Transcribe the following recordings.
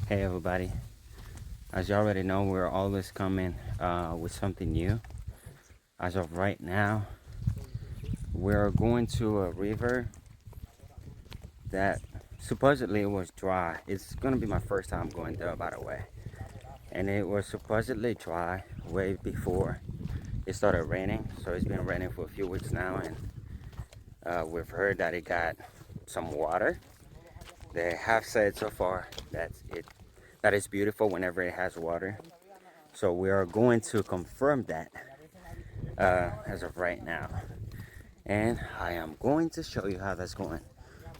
Hey everybody, as you already know, we're always coming with something new. As of right now, we're going to a river that supposedly was dry. It's gonna be my first time going there, by the way. And it was supposedly dry way before it started raining. So it's been raining for a few weeks now, and we've heard that it got some water. They have said so far that it's beautiful whenever it has water. So we are going to confirm that as of right now. And I am going to show you how that's going.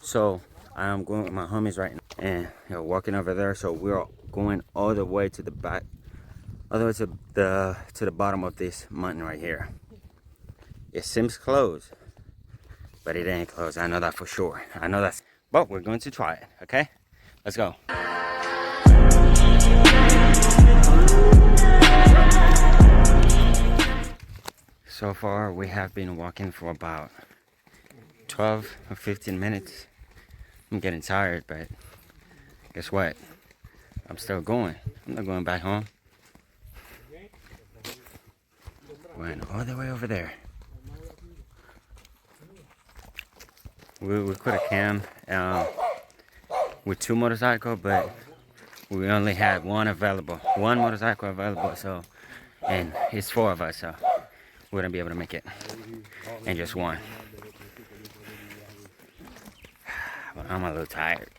So I am going with my homies right now, and they're walking over there. So we're going all the way to the back, all the way to the bottom of this mountain right here. It seems closed, but it ain't closed. I know that for sure. I know that, but we're going to try it. Okay, let's go. So far, we have been walking for about 12 or 15 minutes. I'm getting tired, but guess what? I'm still going. I'm not going back home. Went all the way over there. We could have come with 2 motorcycles, but we only had one motorcycle available, so, and it's 4 of us, so we wouldn't be able to make it, and just one. But I'm a little tired,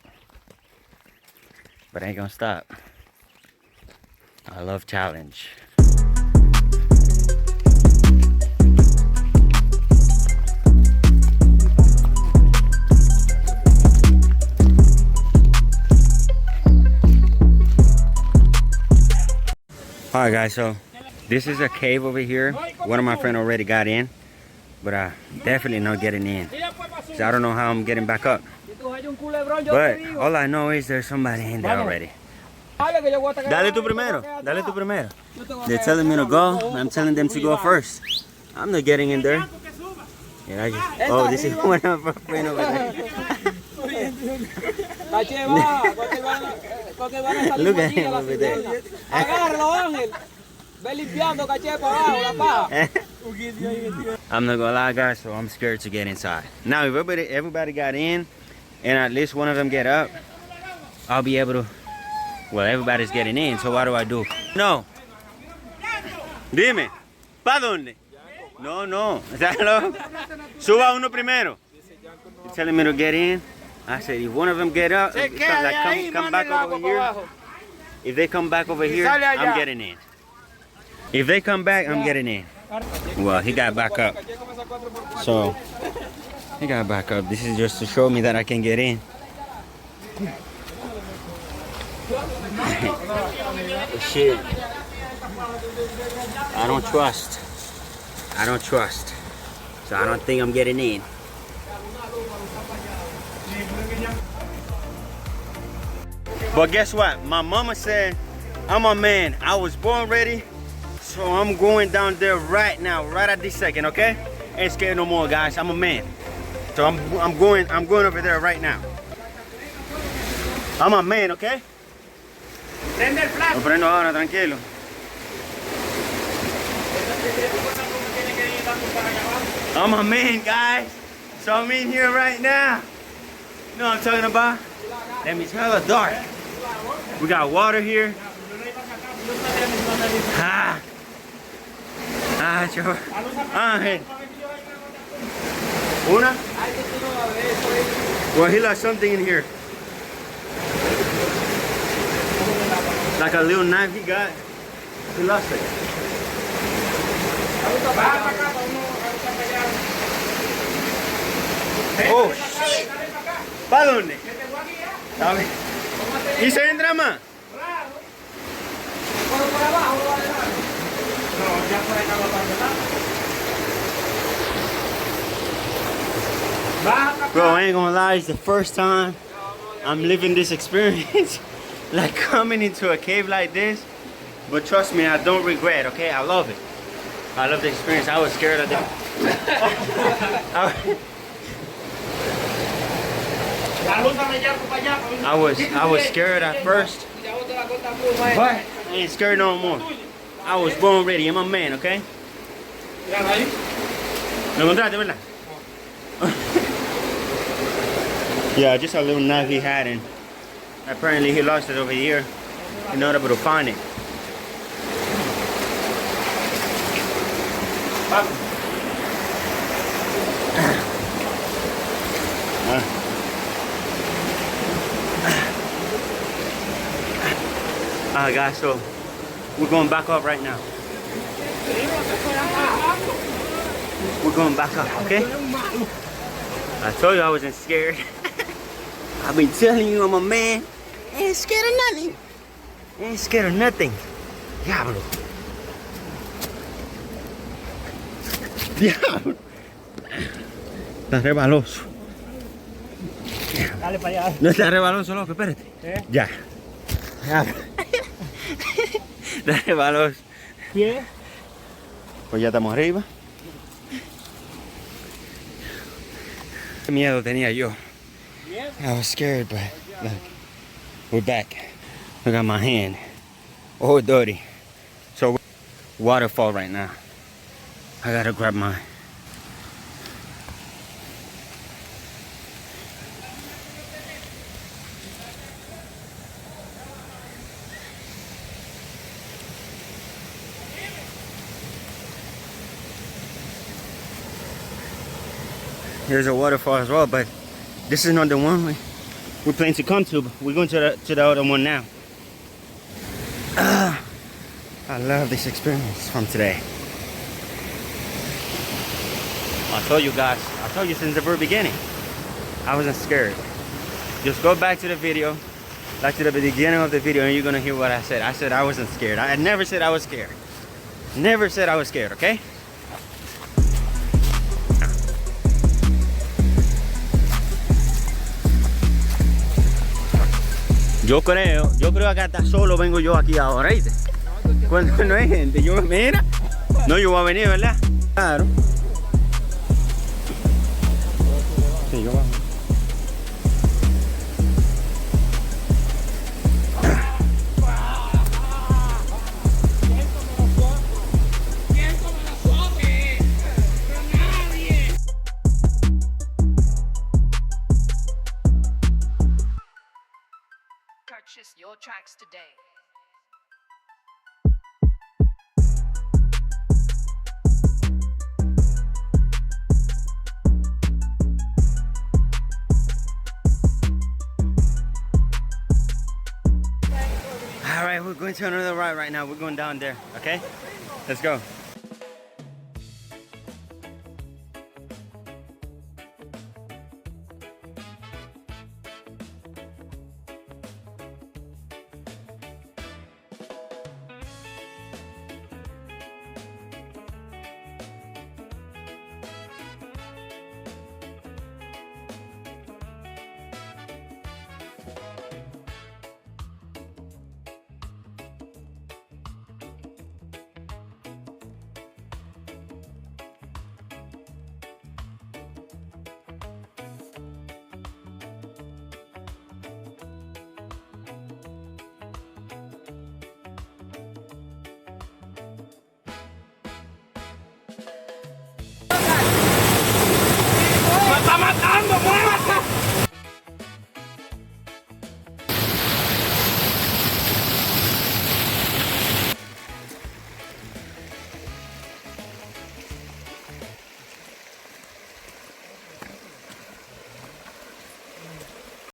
but I ain't gonna stop. I love challenge. Alright guys, so this is a cave over here. One of my friends already got in, but I definitely not getting in. So I don't know how I'm getting back up. But all I know is there's somebody in there already. Dale tu primero. Dale tu primero. They're telling me to go. I'm telling them to go first. I'm not getting in there. Yeah, oh, this is one of our friends over there. Look at him over there. I'm not gonna lie, guys, so I'm scared to get inside. Now, if everybody got in, and at least one of them get up, I'll be able to. Well, everybody's getting in, so what do I do? No. Dime, ¿pa dónde? No, no. Suba uno primero. You're telling me to get in? I said, if one of them get up, come back over here. If they come back over here, I'm getting in. If they come back, I'm getting in. Well, he got back up. So, he got back up. This is just to show me that I can get in. Shit. I don't trust. So I don't think I'm getting in. But guess what? My mama said I'm a man. I was born ready. So I'm going down there right now, right at this second, okay? Ain't scared no more, guys. I'm a man. So I'm going over there right now. I'm a man, okay? Lo prendo ahora, tranquilo. I'm a man, guys. So I'm in here right now. You know what I'm talking about? Let me tell you, dark. We got water here. Chaval. Ángel. Una? Well, he lost something in here. Like a little knife he got. He lost it. Oh, ¿para dónde? ¿Y se entra más? Bro, I ain't gonna lie, it's the first time I'm living this experience. Like coming into a cave like this. But trust me, I don't regret, okay? I love it. I love the experience. I was scared of that. I was scared at first, But I ain't scared no more. I was born ready. I'm a man, okay? ¿Lo encontraste, verdad? Yeah, just a little knife he had, and apparently he lost it over here. He's not able to find it. Guys, so we're going back up right now. We're going back up, okay? I told you I wasn't scared. I've been telling you I'm a man. I ain't scared of nothing. I ain't scared of nothing. Diablo. Diablo. Está rebaloso. Dale para allá. No está rebaloso, loco, espérate. Ya. Está rebaloso. ¿Qué? Pues ya estamos arriba. Qué miedo tenía yo. I was scared, but look, we're back. Look at my hand, all dirty. So waterfall right now. I gotta grab mine. Here's a waterfall as well, but this is not the one we plan to come to. We're going to the other one now. I love this experience from today. I told you guys, I told you since the very beginning, I wasn't scared. Just go back to the video, back to the beginning of the video, and you're gonna hear what I said. I said I wasn't scared. I never said I was scared. Never said I was scared, okay? Yo creo que hasta solo vengo yo aquí ahora, ¿viste? Cuando no hay gente, yo, mira, no, yo voy a venir, ¿verdad? Claro. Sí, yo bajo. Purchase your tracks today. All right, we're going to another ride right now. We're going down there, okay? Let's go.